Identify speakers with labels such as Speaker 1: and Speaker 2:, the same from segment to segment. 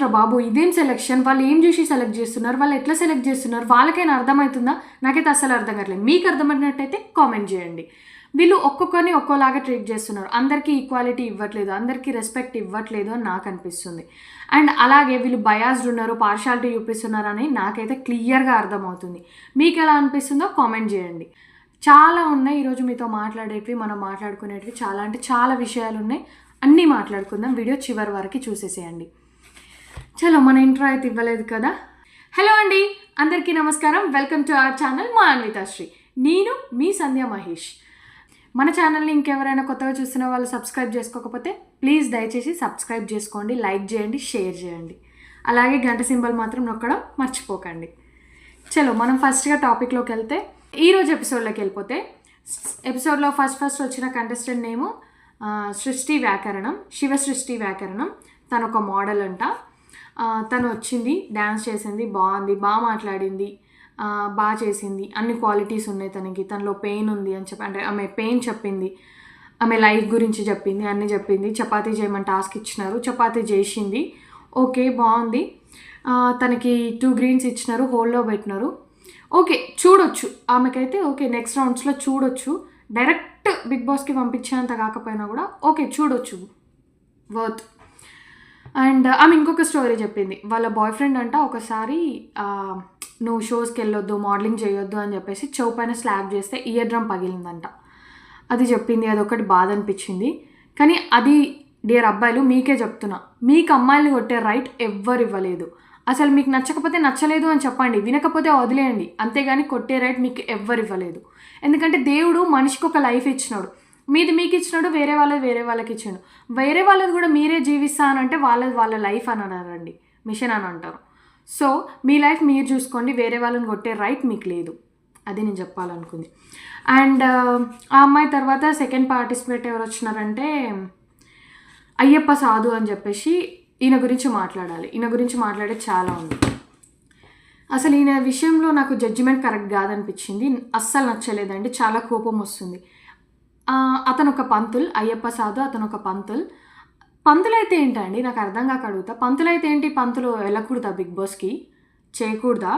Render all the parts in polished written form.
Speaker 1: ఏంట్రా బాబు ఇదేం సెలెక్షన్, వాళ్ళు ఏం చూసి సెలెక్ట్ చేస్తున్నారు, వాళ్ళు ఎట్లా సెలెక్ట్ చేస్తున్నారు, వాళ్ళకైనా అర్థమవుతుందా? నాకైతే అస్సలు అర్థం కావట్లేదు. మీకు అర్థమైనట్టయితే కామెంట్ చేయండి. వీళ్ళు ఒక్కొక్కరిని ఒక్కోలాగా ట్రీట్ చేస్తున్నారు, అందరికీ ఈక్వాలిటీ ఇవ్వట్లేదు, అందరికీ రెస్పెక్ట్ ఇవ్వట్లేదు అని నాకు అనిపిస్తుంది. అండ్ అలాగే వీళ్ళు బయాస్డ్ ఉన్నారు, పార్షాలిటీ చూపిస్తున్నారు అని నాకైతే క్లియర్గా అర్థమవుతుంది. మీకు ఎలా అనిపిస్తుందో కామెంట్ చేయండి. చాలా ఉన్నాయి ఈరోజు మీతో మాట్లాడేటివి, మనం మాట్లాడుకునేటివి చాలా అంటే చాలా విషయాలు ఉన్నాయి. అన్నీ మాట్లాడుకుందాం. వీడియో చివరి వరకు చూసేసేయండి. చలో, మన ఇంట్రో అయితే ఇవ్వలేదు కదా. హలో అండి, అందరికీ నమస్కారం. వెల్కమ్ టు అవర్ ఛానల్ మా అన్వితాశ్రీ. నేను మీ సంధ్య మహేష్. మన ఛానల్ని ఇంకెవరైనా కొత్తగా చూస్తున్న వాళ్ళు సబ్స్క్రైబ్ చేసుకోకపోతే ప్లీజ్ దయచేసి సబ్స్క్రైబ్ చేసుకోండి, లైక్ చేయండి, షేర్ చేయండి. అలాగే గంట సింబల్ మాత్రం నొక్కడం మర్చిపోకండి. చలో, మనం ఫస్ట్గా టాపిక్లోకి వెళ్తే, ఈరోజు ఎపిసోడ్లోకి వెళ్ళిపోతే, ఎపిసోడ్లో ఫస్ట్ వచ్చిన కంటెస్టెంట్ నేము సృష్టి వ్యాకరణం, శివ సృష్టి వ్యాకరణం. తను ఒక మోడల్ అంట. తను వచ్చింది, డ్యాన్స్ చేసింది, బాగా మాట్లాడింది, బాగా చేసింది, అన్ని క్వాలిటీస్ ఉన్నాయి తనకి. తనలో పెయిన్ ఉంది అని చెప్పి, అంటే ఆమె పెయిన్ చెప్పింది, ఆమె లైఫ్ గురించి చెప్పింది, అన్నీ చెప్పింది. చపాతీ చేయమని టాస్క్ ఇచ్చినారు, చపాతీ చేసింది. ఓకే, బాగుంది. తనకి 2 గ్రీన్స్ ఇచ్చినారు, హోల్లో పెట్టినారు. ఓకే, చూడొచ్చు ఆమెకైతే. ఓకే, నెక్స్ట్ రౌండ్స్లో చూడొచ్చు. డైరెక్ట్ బిగ్ బాస్కి పంపించేంత కాకపోయినా కూడా ఓకే, చూడొచ్చు, వర్త్. అండ్ ఆమె ఇంకొక స్టోరీ చెప్పింది. వాళ్ళ బాయ్ ఫ్రెండ్ అంట ఒకసారి నువ్వు షోస్కి వెళ్ళొద్దు, మోడలింగ్ చేయొద్దు అని చెప్పేసి చెవు పైన స్లాబ్ చేస్తే ఇయర్ డ్రమ్ పగిలిందంట. అది చెప్పింది. అదొకటి బాధ అనిపించింది. కానీ అది డియర్ అబ్బాయిలు, మీకే చెప్తున్నా, మీకు అమ్మాయిని కొట్టే రైట్ ఎవ్వరు ఇవ్వలేదు. అసలు మీకు నచ్చకపోతే నచ్చలేదు అని చెప్పండి, వినకపోతే వదిలేయండి. అంతేగాని కొట్టే రైట్ మీకు ఎవ్వరు ఇవ్వలేదు. ఎందుకంటే దేవుడు మనిషికి ఒక లైఫ్ ఇచ్చినాడు. మీది మీకు ఇచ్చినాడు, వేరే వాళ్ళకి ఇచ్చాడు. వేరే వాళ్ళది కూడా మీరే జీవిస్తానంటే వాళ్ళ లైఫ్ అని అన్నారండి, మిషన్ అని అంటారు. సో మీ లైఫ్ మీరు చూసుకోండి, వేరే వాళ్ళని కొట్టే రైట్ మీకు లేదు. అది నేను చెప్పాలనుకుంది. అండ్ ఆ అమ్మాయి తర్వాత సెకండ్ పార్టిసిపేట్ ఎవరు వచ్చినారంటే అయ్యప్ప సాధు అని చెప్పేసి. ఈయన గురించి మాట్లాడాలి. ఈయన గురించి మాట్లాడేది చాలా ఉంది. అసలు ఈయన విషయంలో నాకు జడ్జిమెంట్ కరెక్ట్ కాదనిపించింది. అస్సలు నచ్చలేదండి, చాలా కోపం వస్తుంది. అతను ఒక పంతుల్, అయ్యప్ప సాధు అతను ఒక పంతుల్. పంతులు అయితే ఏంటండి, నాకు అర్థం కాక అడుగుతా. పంతులు అయితే ఏంటి, పంతులు వెళ్ళకూడదా బిగ్ బాస్కి? చేయకూడదా?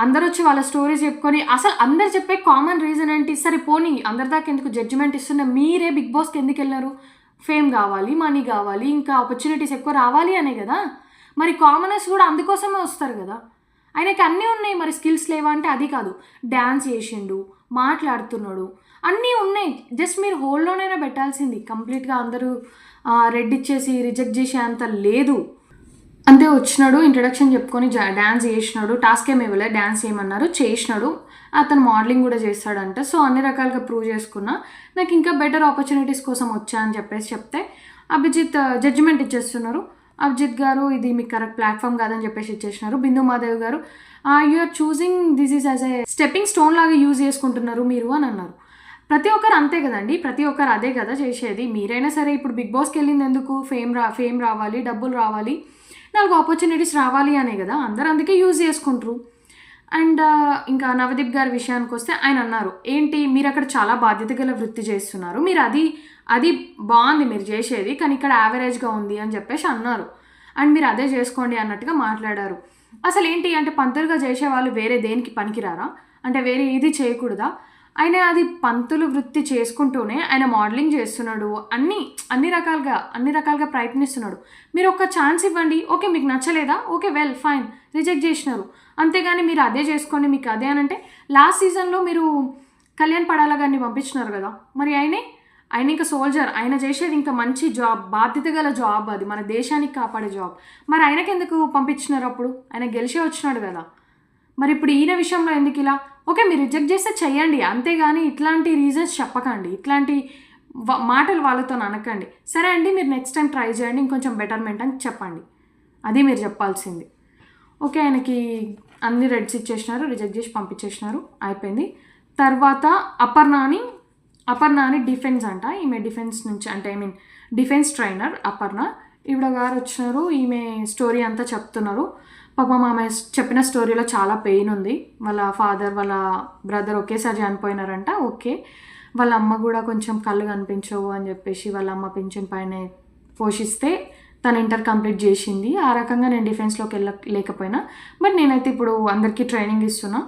Speaker 1: అందరూ వచ్చి వాళ్ళ స్టోరీస్ చెప్పుకొని, అసలు అందరు చెప్పే కామన్ రీజన్ ఏంటి? సరే పోనీ, అందరి దాకా ఎందుకు జడ్జిమెంట్ ఇస్తున్నా? మీరే బిగ్ బాస్కి ఎందుకు వెళ్ళారు? ఫేమ్ కావాలి, మనీ కావాలి, ఇంకా ఆపర్చునిటీస్ ఎక్కువ రావాలి అనే కదా. మరి కామనర్స్ కూడా అందుకోసమే వస్తారు కదా. ఆయనకి అన్నీ ఉన్నాయి, మరి స్కిల్స్ లేవా అంటే అది కాదు. డ్యాన్స్ చేసిండు, మాట్లాడుతున్నాడు, అన్నీ ఉన్నాయి. జస్ట్ మీరు హోల్లోనైనా పెట్టాల్సింది. కంప్లీట్గా అందరూ రెడ్ ఇచ్చేసి రిజెక్ట్ చేసే అంత లేదు. అంతే, వచ్చినాడు, ఇంట్రడక్షన్ చెప్పుకొని డ్యాన్స్ చేసినాడు. టాస్క్ ఏమి ఇవ్వలేదు, డ్యాన్స్ చేయమన్నారు, చేసినాడు. అతను మోడలింగ్ కూడా చేస్తాడంట. సో అన్ని రకాలుగా ప్రూవ్ చేసుకున్నా. నాకు ఇంకా బెటర్ ఆపర్చునిటీస్ కోసం వచ్చా అని చెప్పేసి చెప్తే అభిజిత్ జడ్జిమెంట్ ఇచ్చేస్తున్నారు. అభిజిత్ గారు, ఇది మీకు కరెక్ట్ ప్లాట్ఫామ్ కాదని చెప్పేసి ఇచ్చేసినారు. బిందు మాధవ్ గారు, you are choosing this is as a stepping stone లాగా యూజ్ చేసుకుంటున్నారు మీరు అని అన్నారు. ప్రతి ఒక్కరు అంతే కదండి, ప్రతి ఒక్కరు అదే కదా చేసేది. మీరైనా సరే ఇప్పుడు బిగ్ బాస్కి వెళ్ళింది ఎందుకు? ఫేమ్ రావాలి, డబ్బులు రావాలి, 4 ఆపర్చునిటీస్ రావాలి అనే కదా. అందరూ అందుకే యూజ్ చేసుకుంటారు. అండ్ ఇంకా నవదీప్ గారి విషయానికి వస్తే ఆయన అన్నారు, ఏంటి మీరు అక్కడ చాలా బాధ్యత గల వృత్తి చేస్తున్నారు, మీరు అది బాగుంది మీరు చేసేది, కానీ ఇక్కడ యావరేజ్గా ఉంది అని చెప్పేసి అన్నారు. అండ్ మీరు అదే చేసుకోండి అన్నట్టుగా మాట్లాడారు. అసలు ఏంటి అంటే, పంతులుగా చేసేవాళ్ళు వేరే దేనికి పనికిరారా? అంటే వేరే ఏది చేయకూడదా? ఆయన అది పంతులు వృత్తి చేసుకుంటూనే ఆయన మోడలింగ్ చేస్తున్నాడు, అన్ని రకాలుగా ప్రయత్నిస్తున్నాడు. మీరు ఒక ఛాన్స్ ఇవ్వండి. ఓకే, మీకు నచ్చలేదా? ఓకే, వెల్ ఫైన్, రిజెక్ట్ చేసినారు. అంతేగాని మీరు అదే చేసుకోండి, మీకు అదే అని అంటే, లాస్ట్ సీజన్లో మీరు కళ్యాణ్ పడాలా గారిని పంపించినారు కదా. మరి ఆయన ఇంకా సోల్జర్, ఆయన చేసేది ఇంకా మంచి జాబ్, బాధ్యత గల జాబ్, అది మన దేశానికి కాపాడే జాబ్. మరి ఆయనకి ఎందుకు పంపించినారు? అప్పుడు ఆయన గెలిచే వచ్చినాడు కదా. మరి ఇప్పుడు ఈయన విషయంలో ఎందుకు ఇలా? ఓకే, మీరు రిజెక్ట్ చేస్తే చెయ్యండి, అంతేగాని ఇట్లాంటి రీజన్స్ చెప్పకండి, ఇట్లాంటి మాటలు వాళ్ళతో అనకండి. సరే అండి, మీరు నెక్స్ట్ టైం ట్రై చేయండి, ఇంకొంచెం బెటర్మెంట్ అని చెప్పండి. అది మీరు చెప్పాల్సింది. ఓకే, ఆయనకి అన్ని రెడ్స్ ఇచ్చేసినారు, రిజెక్ట్ చేసి పంపించేసినారు, అయిపోయింది. తర్వాత అపర్ణని డిఫెన్స్ అంట. ఈమె డిఫెన్స్ నుంచి, అంటే డిఫెన్స్ ట్రైనర్ అపర్ణ. ఈవిడ గారు వచ్చినారు, ఈమె స్టోరీ అంతా చెప్తున్నారు. పాపం ఆమె చెప్పిన స్టోరీలో చాలా పెయిన్ ఉంది. వాళ్ళ ఫాదర్, వాళ్ళ బ్రదర్ ఒకేసారి చనిపోయినారంట. ఓకే, వాళ్ళ అమ్మ కూడా కొంచెం కళ్ళు కనిపించవు అని చెప్పేసి వాళ్ళ అమ్మ పింఛన్ పైన పోషిస్తే తను ఇంటర్ కంప్లీట్ చేసింది. ఆ రకంగా నేను డిఫెన్స్లోకి లేకపోయినా, బట్ నేనైతే ఇప్పుడు అందరికీ ట్రైనింగ్ ఇస్తున్నా.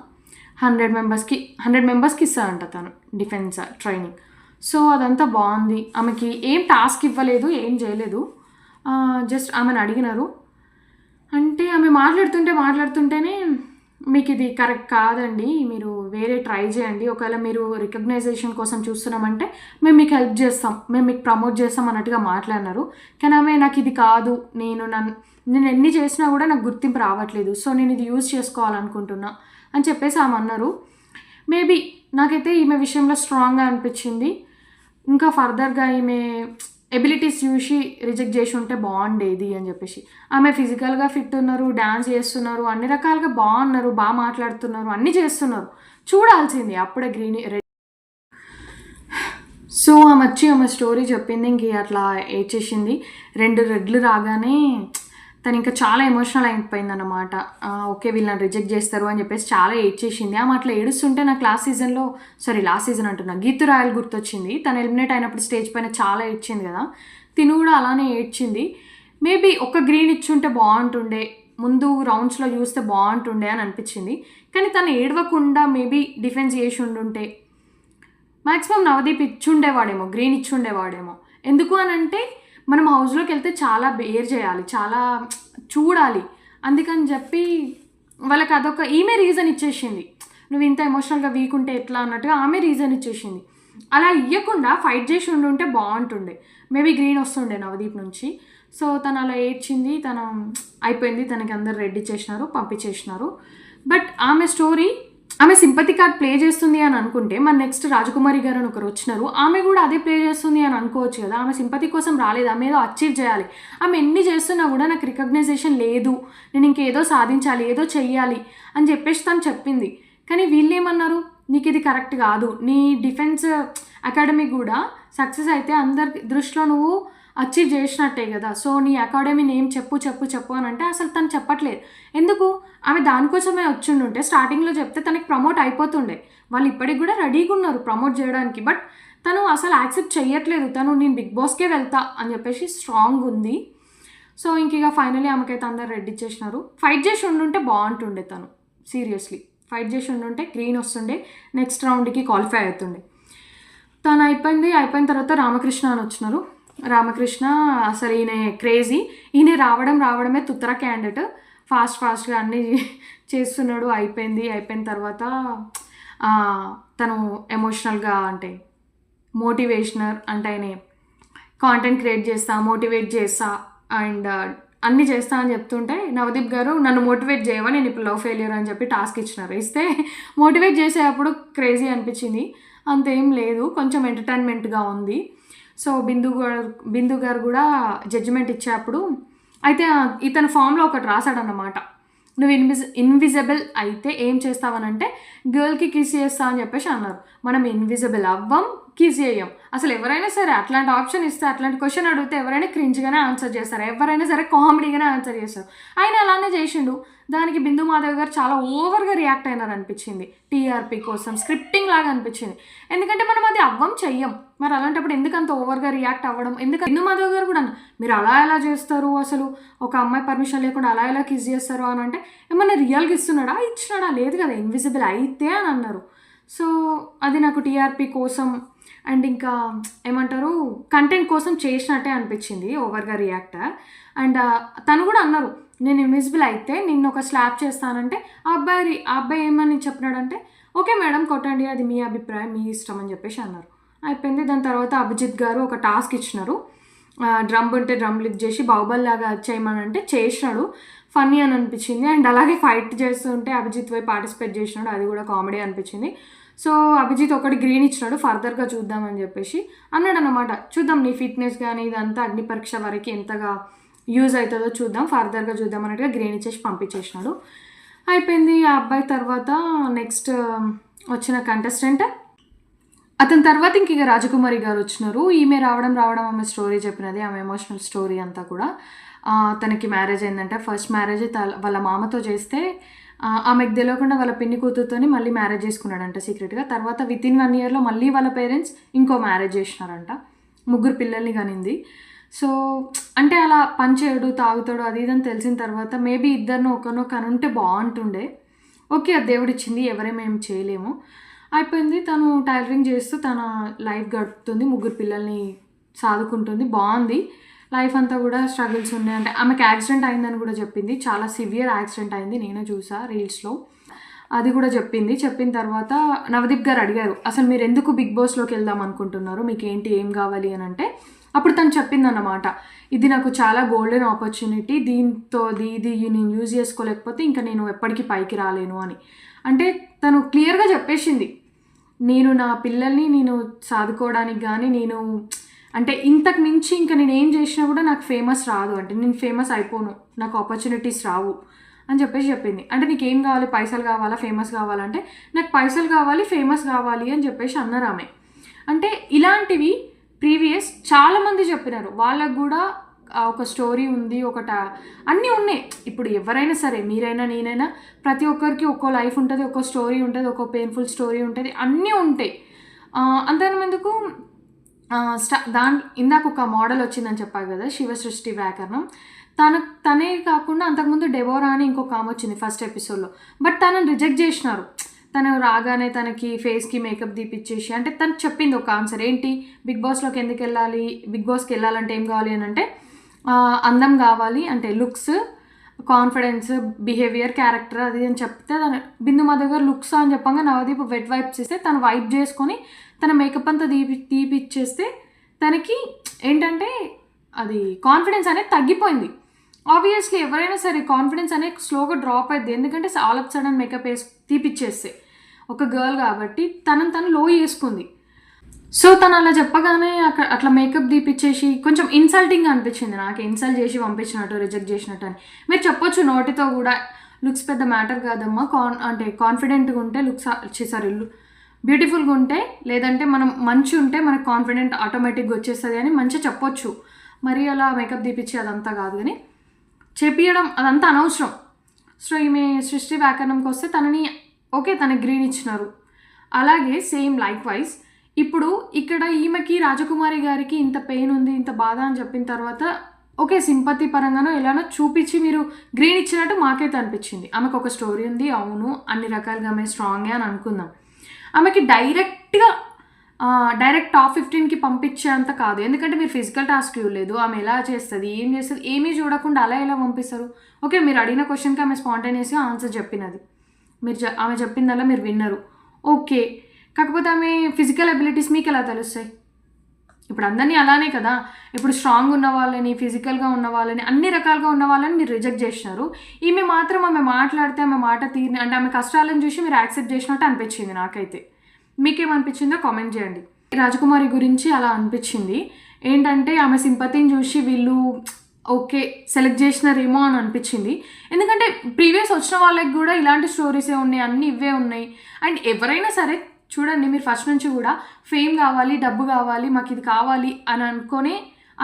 Speaker 1: 100 మెంబర్స్కి ఇస్తానంట తను డిఫెన్స్ ట్రైనింగ్. సో అదంతా బాగుంది. ఆమెకి ఏం టాస్క్ ఇవ్వలేదు, ఏం చేయలేదు. జస్ట్ ఆమెను అడిగినారు. అంటే ఆమె మాట్లాడుతుంటేనే మీకు ఇది కరెక్ట్ కాదండి, మీరు వేరే ట్రై చేయండి, ఒకవేళ మీరు రికగ్నైజేషన్ కోసం చూస్తున్నామంటే మేము మీకు హెల్ప్ చేస్తాం, మేము మీకు ప్రమోట్ చేస్తాం అన్నట్టుగా మాట్లాడినారు. కానీ ఆమె నాకు ఇది కాదు, నేను ఎన్ని చేసినా కూడా నాకు గుర్తింపు రావట్లేదు, సో నేను ఇది యూజ్ చేసుకోవాలనుకుంటున్నా అని చెప్పేసి ఆమె అన్నారు. మేబీ నాకైతే ఈమె విషయంలో స్ట్రాంగ్గా అనిపించింది. ఇంకా ఫర్దర్గా ఈమె ఎబిలిటీస్ చూసి రిజెక్ట్ చేసి ఉంటే బాగుండేది అని చెప్పేసి. ఆమె ఫిజికల్గా ఫిట్ ఉన్నారు, డ్యాన్స్ చేస్తున్నారు, అన్ని రకాలుగా బాగున్నారు, బాగా మాట్లాడుతున్నారు, అన్నీ చేస్తున్నారు. చూడాల్సింది అప్పుడే సో ఆమె స్టోరీ చెప్పింది. ఇంక అట్లా ఏడ్చేసింది. 2 రెడ్లు రాగానే తను ఇంకా చాలా ఎమోషనల్ అయిపోయింది అన్నమాట. ఓకే వీళ్ళని రిజెక్ట్ చేస్తారు అని చెప్పేసి చాలా ఏడ్చేసింది. ఆమె అట్లా ఏడుస్తుంటే నాకు లాస్ట్ సీజన్ అంటున్నా, గీతు రాయల్ గుర్తొచ్చింది. తను ఎలిమినేట్ అయినప్పుడు స్టేజ్ పైన చాలా ఏడ్చింది కదా, తిను కూడా అలానే ఏడ్చింది. మేబీ ఒక గ్రీన్ ఇచ్చుంటే బాగుంటుండే, ముందు రౌండ్స్లో చూస్తే బాగుంటుండే అని అనిపించింది. కానీ తను ఏడవకుండా మేబీ డిఫెన్స్ చేసి ఉండుంటే మ్యాక్సిమం నవదీప్ ఇచ్చుండేవాడేమో, గ్రీన్ ఇచ్చుండేవాడేమో. ఎందుకు అని అంటే మనం హౌస్లోకి వెళ్తే చాలా బేర్ చేయాలి, చాలా చూడాలి. అందుకని చెప్పి వాళ్ళకి అదొక ఈమె రీజన్ ఇచ్చేసింది, నువ్వు ఇంత ఎమోషనల్గా వీక్ ఉంటే ఎట్లా అన్నట్టుగా ఆమె రీజన్ ఇచ్చేసింది. అలా ఇవ్వకుండా ఫైట్ చేసి ఉండుంటే బాగుంటుండే, మేబీ గ్రీన్ వస్తుండే నవదీప్ నుంచి. సో తను అలా ఏడ్చింది, తను అయిపోయింది, తనకి అందరు రెడీ చేసినారు, పంపించేసినారు. బట్ ఆమె సింపతి కార్డ్ ప్లే చేస్తుంది అని అనుకుంటే మన నెక్స్ట్ రాజకుమారి గారు అని ఒకరు వచ్చినారు, ఆమె కూడా అదే ప్లే చేస్తుంది అని అనుకోవచ్చు కదా. ఆమె సింపతి కోసం రాలేదు, ఆమె ఏదో అచీవ్ చేయాలి. ఆమె ఎన్ని చేస్తున్నా కూడా నాకు రికగ్నైజేషన్ లేదు, నేను ఇంకేదో సాధించాలి, ఏదో చెయ్యాలి అని చెప్పేసి తను చెప్పింది. కానీ వీళ్ళు ఏమన్నారు, నీకు ఇది కరెక్ట్ కాదు, నీ డిఫెన్స్ అకాడమీ కూడా సక్సెస్ అయితే అందరి దృష్టిలో నువ్వు అచీవ్ చేసినట్టే కదా, సో నీ అకాడమీ నేమ్ చెప్పు అని అంటే అసలు తను చెప్పట్లేదు. ఎందుకు, ఆమె దానికోసమే వచ్చిండుంటే స్టార్టింగ్లో చెప్తే తనకి ప్రమోట్ అయిపోతుండే. వాళ్ళు ఇప్పటికి కూడా రెడీగా ఉన్నారు ప్రమోట్ చేయడానికి, బట్ తను అసలు యాక్సెప్ట్ చేయట్లేదు. తను నేను బిగ్ బాస్కే వెళ్తా అని చెప్పేసి స్ట్రాంగ్ ఉంది. సో ఇంక ఫైనలీ ఆమెకైతే అందరు రెడీ చేసినారు. ఫైట్ చేసి ఉండుంటే బాగుంటుండే, తను సీరియస్లీ ఫైట్ చేసి ఉండుంటే గ్రీన్ వస్తుండే, నెక్స్ట్ రౌండ్కి క్వాలిఫై అవుతుండే. తను అయిపోయిన తర్వాత రామకృష్ణ అని వచ్చినారు. రామకృష్ణ అసలు ఈయన క్రేజీ, ఈయన రావడమే తుత్తర క్యాండిడేట్, ఫాస్ట్గా అన్నీ చేస్తున్నాడు. అయిపోయిన తర్వాత తను ఎమోషనల్గా అంటే మోటివేషనర్ అంటే ఆయన కాంటెంట్ క్రియేట్ చేస్తా, మోటివేట్ చేస్తా అండ్ అన్నీ చేస్తా అని చెప్తుంటే నవదీప్ గారు నన్ను మోటివేట్ చేయవా, నేను ఇప్పుడు లవ్ ఫెయిల్యూర్ అని చెప్పి టాస్క్ ఇచ్చినారు. ఇస్తే మోటివేట్ చేసేటప్పుడు క్రేజీ అనిపించింది, అంతేం లేదు, కొంచెం ఎంటర్టైన్మెంట్గా ఉంది. సో బిందు గారు కూడా జడ్జిమెంట్ ఇచ్చేటప్పుడు అయితే ఇతను ఫామ్లో ఒకటి రాశాడన్నమాట, నువ్వు ఇన్విజిబుల్ అయితే ఏం చేస్తావనంటే గర్ల్కి కిస్ చేస్తా అని చెప్పేసి అన్నారు. మనం ఇన్విజిబుల్ అవ్వం, కిస్ చేయం. అసలు ఎవరైనా సరే అట్లాంటి ఆప్షన్ ఇస్తే, అట్లాంటి క్వశ్చన్ అడిగితే ఎవరైనా క్రింజ్గానే ఆన్సర్ చేస్తారు, ఎవరైనా సరే కామెడీగానే ఆన్సర్ చేస్తారు. ఆయన అలానే చేసిండు. దానికి బిందు మాధవ్ గారు చాలా ఓవర్గా రియాక్ట్ అయినారు అనిపించింది, టీఆర్పీ కోసం స్క్రిప్టింగ్ లాగా అనిపించింది. ఎందుకంటే మనం అది చెయ్యం, మరి అలాంటప్పుడు ఎందుకంత ఓవర్గా రియాక్ట్ అవ్వడం, ఎందుకంటే బిందు మాధవ్ గారు కూడా మీరు అలా ఎలా చేస్తారు, అసలు ఒక అమ్మాయి పర్మిషన్ లేకుండా అలా ఎలా కిస్ చేస్తారు అని అంటే ఏమన్నా రియల్గా ఇచ్చినాడా, లేదు కదా, ఇన్విజిబుల్ అయితే అని అన్నారు. సో అది నాకు టీఆర్పీ కోసం అండ్ ఇంకా ఏమంటారు కంటెంట్ కోసం చేసినట్టే అనిపించింది, ఓవర్గా రియాక్ట్. అండ్ తను కూడా అన్నారు, నేను ఇన్విజిబుల్ అయితే నిన్ను ఒక స్లాప్ చేస్తానంటే ఆ అబ్బాయి ఏమని చెప్పినాడంటే ఓకే మేడం కొట్టండి, అది మీ అభిప్రాయం, మీ ఇష్టం అని చెప్పేసి అన్నారు. అయిపోయింది. దాని తర్వాత అభిజిత్ గారు ఒక టాస్క్ ఇచ్చినారు, డ్రమ్ ఉంటే డ్రమ్ లిఫ్ట్ చేసి బాహుబలి లాగా చేయమని అంటే చేసినాడు, ఫన్నీ అని అనిపించింది. అండ్ అలాగే ఫైట్ చేస్తుంటే అభిజిత్ పోయి పార్టిసిపేట్ చేసినాడు, అది కూడా కామెడీ అనిపించింది. సో అభిజిత్ ఒకటి గ్రీన్ ఇచ్చినాడు, ఫర్దర్గా చూద్దామని చెప్పేసి అన్నాడు అన్నమాట. చూద్దాం నీ ఫిట్నెస్ కానీ ఇదంతా అగ్ని పరీక్ష వరకు ఎంతగా యూజ్ అవుతుందో చూద్దాం, ఫర్దర్గా చూద్దాం అన్నట్టుగా గ్రీన్ ఇచ్చేసి పంపించేసినాడు. అయిపోయింది. ఆ అబ్బాయి తర్వాత నెక్స్ట్ వచ్చిన కంటెస్టెంట్, అతని తర్వాత ఇంక రాజకుమారి గారు వచ్చినారు. ఈమె రావడం ఆమె స్టోరీ చెప్పినది, ఆమె ఎమోషనల్ స్టోరీ అంతా కూడా. తనకి మ్యారేజ్ అయిందంటే ఫస్ట్ మ్యారేజ్ వాళ్ళ మామతో చేస్తే ఆమెకు తెలియకుండా వాళ్ళ పిన్ని కూతురుతోని మళ్ళీ మ్యారేజ్ చేసుకున్నాడంట సీక్రెట్గా. తర్వాత వితిన్ 1 ఇయర్లో మళ్ళీ వాళ్ళ పేరెంట్స్ ఇంకో మ్యారేజ్ చేసినారంట, 3 పిల్లల్ని కనింది. సో అంటే అలా పని చేయడు, తాగుతాడు అది ఇదని తెలిసిన తర్వాత మేబీ ఇద్దరిని ఒకరినొకరు ఉంటే బాగుంటుండే. ఓకే, అది దేవుడిచ్చింది, ఎవరేమేమి చేయలేము. అయిపోయింది. తను టైలరింగ్ చేస్తూ తన లైఫ్ గడుపుతుంది, 3 పిల్లల్ని సాదుకుంటుంది, బాగుంది. లైఫ్ అంతా కూడా స్ట్రగుల్స్ ఉన్నాయి. అంటే ఆమెకి యాక్సిడెంట్ అయిందని కూడా చెప్పింది, చాలా సివియర్ యాక్సిడెంట్ అయింది, నేను చూసా రీల్స్లో, అది కూడా చెప్పింది. చెప్పిన తర్వాత నవదీప్ గారు అడిగారు, అసలు మీరు ఎందుకు బిగ్ బాస్లోకి వెళ్దాం అనుకుంటున్నారు, మీకు ఏంటి, ఏం కావాలి అని అంటే అప్పుడు తను చెప్పిందన్నమాట, ఇది నాకు చాలా గోల్డెన్ ఆపర్చునిటీ, దీంతో ఇది నేను యూజ్ చేసుకోలేకపోతే ఇంకా నేను ఎప్పటికీ పైకి రాలేను అని. అంటే తను క్లియర్గా చెప్పేసింది, నేను నా పిల్లల్ని నేను సాదుకోవడానికి కానీ నేను అంటే ఇంతకు మించి ఇంకా నేను ఏం చేసినా కూడా నాకు ఫేమస్ రాదు, అంటే నేను ఫేమస్ అయిపోను, నాకు ఆపర్చునిటీస్ రావు అని చెప్పేసి చెప్పింది. అంటే నీకు ఏం కావాలి, పైసలు కావాలా, ఫేమస్ కావాలంటే నాకు పైసలు కావాలి, ఫేమస్ కావాలి అని చెప్పేసి అన్నారు ఆమె. అంటే ఇలాంటివి ప్రీవియస్ చాలామంది చెప్పినారు, వాళ్ళకు కూడా ఒక స్టోరీ ఉంది, అన్నీ ఉన్నాయి. ఇప్పుడు ఎవరైనా సరే, మీరైనా నేనైనా, ప్రతి ఒక్కరికి ఒక్కో లైఫ్ ఉంటుంది, ఒక్కో స్టోరీ ఉంటుంది, ఒక్కో పెయిన్ఫుల్ స్టోరీ ఉంటుంది, అన్నీ ఉంటాయి. అంతేందుకు ఇందాక ఒక మోడల్ వచ్చిందని చెప్పారు కదా, శివసృష్టి వ్యాకరణం, తనే కాకుండా అంతకుముందు డెబోరా అని ఇంకొక ఆమె వచ్చింది ఫస్ట్ ఎపిసోడ్లో. బట్ తనని రిజెక్ట్ చేసినారు. తను రాగానే తనకి ఫేస్కి మేకప్ తీపిచ్చేసి, అంటే తను చెప్పింది ఒక ఆన్సర్, ఏంటి బిగ్ బాస్లోకి ఎందుకు వెళ్ళాలి, బిగ్ బాస్కి వెళ్ళాలంటే ఏం కావాలి అని అంటే అందం కావాలి, అంటే లుక్స్, కాన్ఫిడెన్స్, బిహేవియర్, క్యారెక్టర్ అది అని చెప్తే తను బిందు మధు గారు లుక్స్ అని చెప్పంగా నవదీప్ వెట్ వైప్స్ ఇస్తే తను వైప్ చేసుకొని తన మేకప్ అంతా తీపిచ్చేస్తే తనకి ఏంటంటే అది కాన్ఫిడెన్స్ అనేది తగ్గిపోయింది. ఆబ్వియస్లీ ఎవరైనా సరే కాన్ఫిడెన్స్ అనేది స్లోగా డ్రాప్ అవుతుంది, ఎందుకంటే ఆల్ ఆఫ్ సడన్ మేకప్ తీపిచ్చేస్తే ఒక గర్ల్ కాబట్టి తను లో చేసుకుంది. సో తను అలా చెప్పగానే అట్లా మేకప్ తీపిచ్చేసి కొంచెం ఇన్సల్టింగ్ అనిపించింది నాకు, ఇన్సల్ట్ చేసి పంపించినట్టు, రిజెక్ట్ చేసినట్టు అని. మీరు చెప్పొచ్చు నోటితో కూడా, లుక్స్ పెద్ద మ్యాటర్ కాదమ్మా, అంటే కాన్ఫిడెంట్గా ఉంటే లుక్స్ బ్యూటిఫుల్గా ఉంటే, లేదంటే మనం మంచి ఉంటే మనకు కాన్ఫిడెంట్ ఆటోమేటిక్గా వచ్చేస్తుంది అని మంచిగా చెప్పొచ్చు. మరి అలా మేకప్ తీపిచ్చి అదంతా కాదు, కానీ చేపియడం అదంతా అనవసరం. సో ఈమె సృష్టి వ్యాకరణంకి వస్తే తనకి గ్రీన్ ఇచ్చినారు. అలాగే సేమ్ లైక్ వైజ్ ఇప్పుడు ఇక్కడ ఈమెకి రాజకుమారి గారికి ఇంత పెయిన్ ఉంది, ఇంత బాధ అని చెప్పిన తర్వాత ఓకే, సింపతి పరంగానో ఎలానో చూపించి మీరు గ్రీన్ ఇచ్చినట్టు మాకైతే అనిపించింది. ఆమెకు ఒక స్టోరీ ఉంది, అవును, అన్ని రకాలుగా ఆమె స్ట్రాంగే అని అనుకుందాం. ఆమెకి డైరెక్ట్ టాప్ 15కి పంపించేంత కాదు, ఎందుకంటే మీరు ఫిజికల్ టాస్క్ ఇవ్వలేదు, ఆమె ఎలా చేస్తుంది, ఏం చేస్తుంది, ఏమీ చూడకుండా అలా ఎలా పంపిస్తారు. ఓకే, మీరు అడిగిన క్వశ్చన్కి ఆమె స్పాంటేనియస్గా ఆన్సర్ చెప్పినది, ఆమె చెప్పిందల్లా మీరు విన్నరు, ఓకే. కాకపోతే ఆమె ఫిజికల్ అబిలిటీస్ మీకు ఎలా తెలుస్తాయి? ఇప్పుడు అందరినీ అలానే కదా, ఇప్పుడు స్ట్రాంగ్ ఉన్న వాళ్ళని, ఫిజికల్గా ఉన్న వాళ్ళని, అన్ని రకాలుగా ఉన్న వాళ్ళని మీరు రిజెక్ట్ చేసినారు. ఈమె మాత్రం ఆమె మాట్లాడితే ఆమె మాట తీరిని, అంటే ఆమె కష్టాలను చూసి మీరు యాక్సెప్ట్ చేసినట్టు అనిపించింది నాకైతే. మీకేమనిపించిందో కామెంట్ చేయండి. రాజకుమారి గురించి అలా అనిపించింది, ఏంటంటే ఆమె సింపతిని చూసి వీళ్ళు ఓకే సెలెక్ట్ చేసినారేమో అని అనిపించింది. ఎందుకంటే ప్రీవియస్ వచ్చిన వాళ్ళకి కూడా ఇలాంటి స్టోరీసే ఉన్నాయి, అన్నీ ఇవే ఉన్నాయి. అండ్ ఎవరైనా సరే చూడండి, మీరు ఫస్ట్ నుంచి కూడా ఫేమ్ కావాలి, డబ్బు కావాలి, మాకు ఇది కావాలి అని అనుకొని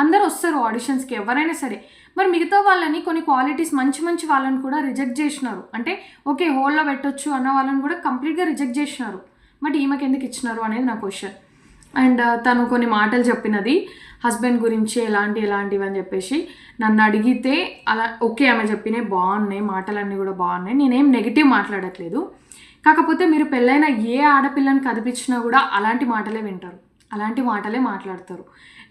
Speaker 1: అందరూ వస్తారు ఆడిషన్స్కి, ఎవరైనా సరే. మరి మిగతా వాళ్ళని, కొన్ని క్వాలిటీస్ మంచి వాళ్ళని కూడా రిజెక్ట్ చేసినారు. అంటే ఓకే హోల్లో పెట్టొచ్చు అన్న వాళ్ళని కూడా కంప్లీట్గా రిజెక్ట్ చేసినారు. బట్ ఈమెకి ఎందుకు ఇచ్చినారు అనేది నా క్వశ్చన్. అండ్ తను కొన్ని మాటలు చెప్పినది హస్బెండ్ గురించి ఎలాంటివి అని చెప్పేసి నన్ను అడిగితే అలా ఓకే, ఆమె చెప్పినవి బాగున్నాయి, మాటలన్నీ కూడా బాగున్నాయి, నేనేం నెగిటివ్ మాట్లాడట్లేదు. కాకపోతే మీరు పెళ్ళైన ఏ ఆడపిల్లని కదిపించినా కూడా అలాంటి మాటలే వింటారు, అలాంటి మాటలే మాట్లాడతారు.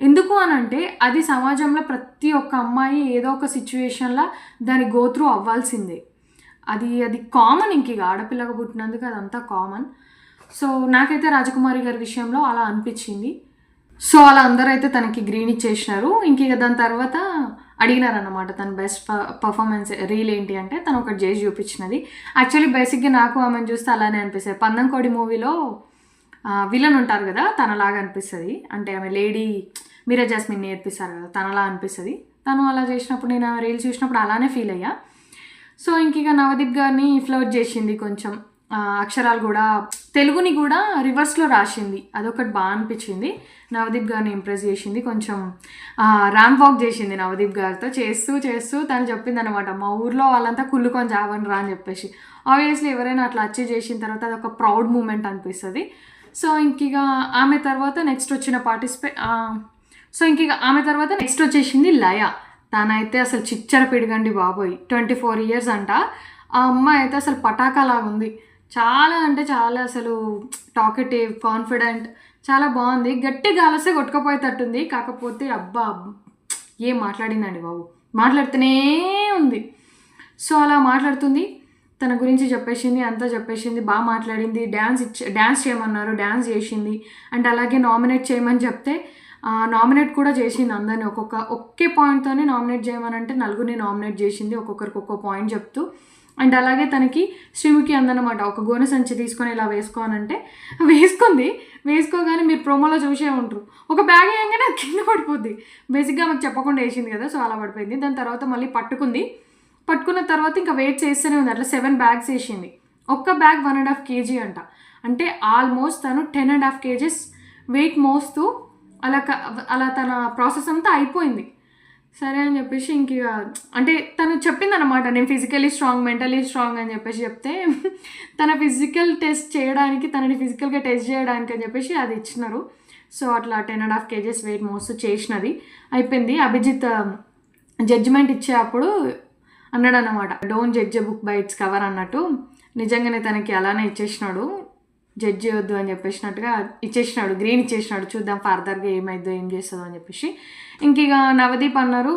Speaker 1: ఎందుకు అని అంటే అది సమాజంలో ప్రతి ఒక్క అమ్మాయి ఏదో ఒక సిచ్యువేషన్లో దాని గో త్రూ అవ్వాల్సిందే. అది కామన్, ఇంక ఆడపిల్లగా పుట్టినందుకు అదంతా కామన్. సో నాకైతే రాజకుమారి గారి విషయంలో అలా అనిపించింది. సో అలా అందరూ అయితే తనకి గ్రీన్ ఇచ్చేసినారు. ఇంక దాని తర్వాత అడిగినారన్నమాట తన బెస్ట్ పర్ఫార్మెన్స్ రీల్ ఏంటి అంటే తను ఒకటి చేసి చూపించినది. యాక్చువల్లీ బేసిక్గా నాకు ఆమెను చూస్తే అలానే అనిపిస్తుంది. పందంకోడి మూవీలో విలన్ ఉంటారు కదా, తనలాగా అనిపిస్తుంది. అంటే ఆమె లేడీ మీరా జాస్మిన్ నేర్పిస్తారు కదా, తనలా అనిపిస్తుంది. తను అలా చేసినప్పుడు నేను ఆ రీల్ చూసినప్పుడు అలానే ఫీల్ అయ్యా. సో ఇంక నవదీప్ గారిని ఫ్లర్ట్ చేసింది కొంచెం, అక్షరాలు కూడా తెలుగుని కూడా రివర్స్లో రాసింది, అదొకటి బాగా అనిపించింది. నవదీప్ గారిని ఇంప్రెస్ చేసింది. కొంచెం ర్యాంప్ వాక్ చేసింది నవదీప్ గారితో. చేస్తూ తను చెప్పింది అనమాట, మా ఊర్లో వాళ్ళంతా కుళ్ళుకొని జావని రా అని చెప్పేసి. ఆబ్వియస్లీ ఎవరైనా అట్లా అచీవ్ చేసిన తర్వాత అదొక ప్రౌడ్ మూమెంట్ అనిపిస్తుంది. సో ఇంక ఆమె తర్వాత నెక్స్ట్ వచ్చిన సో ఇంక ఆమె తర్వాత నెక్స్ట్ వచ్చేసింది లయ. తనైతే అసలు చిచ్చర పిడగండి బాబోయ్, 24 years అంట. ఆ అమ్మాయి అయితే అసలు పటాకాలాగా ఉంది. చాలా అంటే చాలా అసలు టాకెటివ్, కాన్ఫిడెంట్, చాలా బాగుంది. గట్టి గాలస్తే కొట్టుకుపోయేటట్టుంది. కాకపోతే అబ్బా ఏం మాట్లాడిందండి బాబు, మాట్లాడుతూనే ఉంది. సో అలా మాట్లాడుతుంది, తన గురించి చెప్పేసింది, అంతా చెప్పేసింది, బాగా మాట్లాడింది. డ్యాన్స్ చేయమన్నారు, డ్యాన్స్ చేసింది. అండ్ అలాగే నామినేట్ చేయమని చెప్తే నామినేట్ కూడా చేసింది అందరినీ. ఒకే పాయింట్తోనే నామినేట్ చేయమని అంటే నలుగురిని నామినేట్ చేసింది, ఒక్కొక్కరికి ఒక్కో పాయింట్ చెప్తూ. అండ్ అలాగే తనకి శ్రీముఖి అందనమాట, ఒక గోనె సంచి తీసుకొని ఇలా వేసుకోనంటే వేసుకోగానే మీరు ప్రోమోలో చూసే ఉంటారు, ఒక బ్యాగ్ వేయగానే అది కింద పడిపోద్ది. బేసిక్గా మాకు చెప్పకుండా వేసింది కదా, సో అలా పడిపోయింది. దాని తర్వాత మళ్ళీ పట్టుకున్న తర్వాత ఇంకా వెయిట్ చేస్తూనే ఉంది. అట్లా 7 bags వేసింది. ఒక్క బ్యాగ్ 1.5 kg అంట. అంటే ఆల్మోస్ట్ తను 10.5 kgs వెయిట్ మోస్తూ అలా తన ప్రాసెస్ అంతా అయిపోయింది. సరే అని చెప్పేసి ఇంక అంటే తను చెప్పిందనమాట, నేను ఫిజికలీ స్ట్రాంగ్, మెంటలీ స్ట్రాంగ్ అని చెప్పేసి చెప్తే తన ఫిజికల్ టెస్ట్ చేయడానికి, తనని ఫిజికల్గా టెస్ట్ చేయడానికి అని చెప్పేసి అది ఇచ్చినారు. సో అట్లా 10.5 kgs వెయిట్ మోస్తూ చేసినది అయిపోయింది. అభిజిత్ జడ్జిమెంట్ ఇచ్చే అప్పుడు అన్నాడు అన్నమాట, don't judge a book by its cover అన్నట్టు. నిజంగానే తనకి అలానే ఇచ్చేసినాడు, జడ్జ్ చేయొద్దు అని చెప్పేసినట్టుగా ఇచ్చేసినాడు, గ్రీన్ ఇచ్చేసినాడు. చూద్దాం ఫర్దర్గా ఏమైద్దో, ఏం చేస్తుందో అని చెప్పేసి. ఇంక నవదీప్ అన్నారు,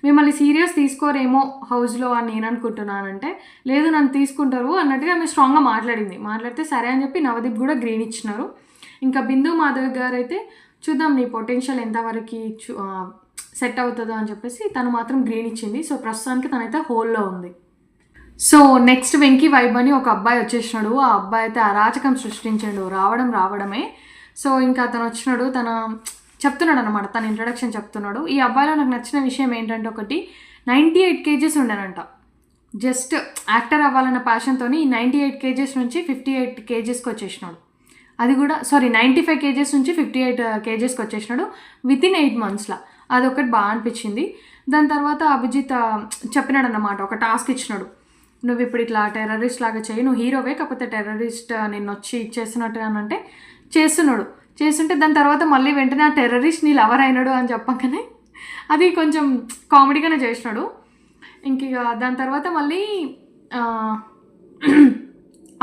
Speaker 1: మిమ్మల్ని సీరియస్ తీసుకోరేమో హౌస్లో అని నేను అనుకుంటున్నానంటే, లేదు నన్ను తీసుకుంటారు అన్నట్టుగా ఆమె స్ట్రాంగ్గా మాట్లాడితే సరే అని చెప్పి నవదీప్ కూడా గ్రీన్ ఇచ్చినారు. ఇంకా బిందు మాధవ్ గారు అయితే చూద్దాం నీ పొటెన్షియల్ ఎంతవరకు సెట్ అవుతుందో అని చెప్పేసి తను మాత్రం గ్రీన్ ఇచ్చింది. సో ప్రస్తుతానికి తనైతే హోల్లో ఉంది. సో నెక్స్ట్ వెంకీ వైబ్ అని ఒక అబ్బాయి వచ్చేసినాడు. ఆ అబ్బాయి అయితే అరాచకం సృష్టించాడు, రావడమే. సో ఇంకా అతను వచ్చినాడు, చెప్తున్నాడు అనమాట, తన ఇంట్రడక్షన్ చెప్తున్నాడు. ఈ అబ్బాయిలో నాకు నచ్చిన విషయం ఏంటంటే, ఒకటి 98 kgs ఉండేనంట. జస్ట్ యాక్టర్ అవ్వాలన్న ప్యాషన్తో 98 kgs నుంచి 58 kgsకి వచ్చేసినాడు. అది కూడా 95 kgs నుంచి 58 kgsకి వచ్చేసినాడు వితిన్ 8 monthsలో. అదొకటి బాగా అనిపించింది. దాని తర్వాత అభిజిత్ చెప్పినాడు అన్నమాట, ఒక టాస్క్ ఇచ్చినాడు, నువ్వు ఇప్పుడు ఇట్లా టెర్రరిస్ట్ లాగా చేయి, నువ్వు హీరోవే కాకపోతే టెర్రరిస్ట్ నిన్ను వచ్చి ఇచ్చేస్తున్నట్టుగా అంటే చేస్తుంటే దాని తర్వాత మళ్ళీ వెంటనే ఆ టెర్రరిస్ట్ నీ లవర్ అయినాడు అని చెప్పగానే అది కొంచెం కామెడీగానే చేసినాడు. ఇంక దాని తర్వాత మళ్ళీ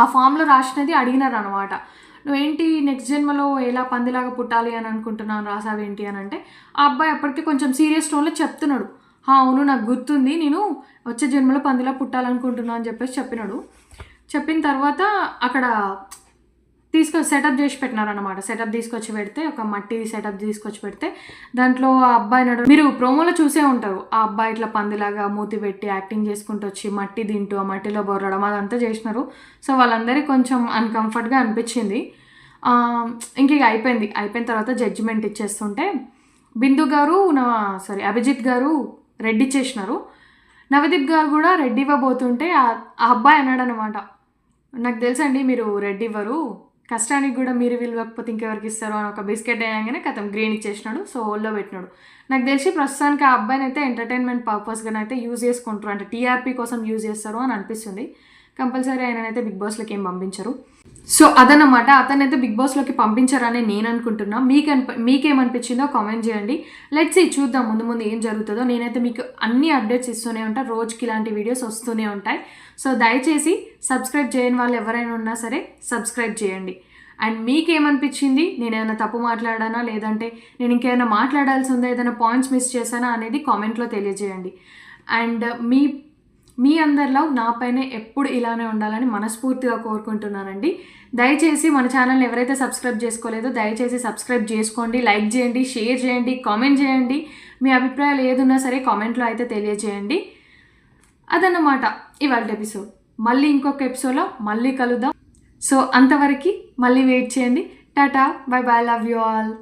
Speaker 1: ఆ ఫామ్లో రాసినది అడిగినారు అనమాట, నువ్వేంటి నెక్స్ట్ జన్మలో ఎలా పందిలాగా పుట్టాలి అని అనుకుంటున్నాను, రాసావేంటి అని అంటే ఆ అబ్బాయి అప్పటికి కొంచెం సీరియస్ టోన్లో చెప్తున్నాడు, అవును నాకు గుర్తుంది, నేను వచ్చే జన్మలో పందిలా పుట్టాలనుకుంటున్నాను అని చెప్పేసి చెప్పిన తర్వాత అక్కడ సెటప్ చేసి పెట్టినారనమాట. సెటప్ తీసుకొచ్చి పెడితే, ఒక మట్టి సెటప్ తీసుకొచ్చి పెడితే దాంట్లో ఆ అబ్బాయి మీరు ప్రోమోలో చూసే ఉంటారు, ఆ అబ్బాయి ఇట్లా పందిలాగా మూతి పెట్టి యాక్టింగ్ చేసుకుంటూ వచ్చి మట్టి తింటూ ఆ మట్టిలో బొర్రడం అదంతా చేసినారు. సో వాళ్ళందరికీ కొంచెం అన్కంఫర్ట్గా అనిపించింది. ఇంక అయిపోయిన తర్వాత జడ్జిమెంట్ ఇచ్చేస్తుంటే బిందు గారు అభిజిత్ గారు రెడ్ ఇచ్చేసినారు. నవదీప్ గారు కూడా రెడ్ ఇవ్వబోతుంటే ఆ అబ్బాయి అన్నాడు అనమాట, నాకు తెలుసండి మీరు రెడ్ ఇవ్వరు, కష్టానికి కూడా మీరు విలువకపోతే ఇంకెవరికి ఇస్తారు అని ఒక బిస్కెట్ వేయగానే కథం గ్రీన్ ఇచ్చేసినాడు. సో హోల్లో పెట్టినాడు. నాకు తెలిసి ప్రస్తుతానికి ఆ అబ్బాయిని అయితే ఎంటర్టైన్మెంట్ పర్పస్గానైతే యూజ్ చేసుకుంటారు, అంటే టీఆర్పీ కోసం యూజ్ చేస్తారు అని అనిపిస్తుంది. కంపల్సరీ ఆయననైతే బిగ్ బాస్లోకి ఏం పంపించరు. సో అదనమాట, అతనైతే బిగ్ బాస్లోకి పంపించారని నేను అనుకుంటున్నా. మీకేమనిపించిందో కామెంట్ చేయండి. లెట్స్ సీ, చూద్దాం ముందు ఏం జరుగుతుందో. నేనైతే మీకు అన్ని అప్డేట్స్ ఇస్తూనే ఉంటాను, రోజుకి ఇలాంటి వీడియోస్ వస్తూనే ఉంటాయి. సో దయచేసి సబ్స్క్రైబ్ చేయని వాళ్ళు ఎవరైనా ఉన్నా సరే సబ్స్క్రైబ్ చేయండి. అండ్ మీకేమనిపించింది, నేను ఏమైనా తప్పు మాట్లాడానా, లేదంటే నేను ఇంకేమైనా మాట్లాడాల్సి ఉందా, ఏదైనా పాయింట్స్ మిస్ చేశానా అనేది కామెంట్లో తెలియజేయండి. అండ్ మీ అందరిలో నాపైనే ఎప్పుడు ఇలానే ఉండాలని మనస్ఫూర్తిగా కోరుకుంటున్నానండి. దయచేసి మన ఛానల్ని ఎవరైతే సబ్స్క్రైబ్ చేసుకోలేదో దయచేసి సబ్స్క్రైబ్ చేసుకోండి, లైక్ చేయండి, షేర్ చేయండి, కామెంట్ చేయండి. మీ అభిప్రాయాలు ఏదున్నా సరే కామెంట్లో అయితే తెలియజేయండి. అదన్నమాట ఇవాళ ఎపిసోడ్. మళ్ళీ ఇంకొక ఎపిసోడ్లో మళ్ళీ కలుద్దాం. సో అంతవరకు మళ్ళీ వెయిట్ చేయండి. Tata, by by, love you all.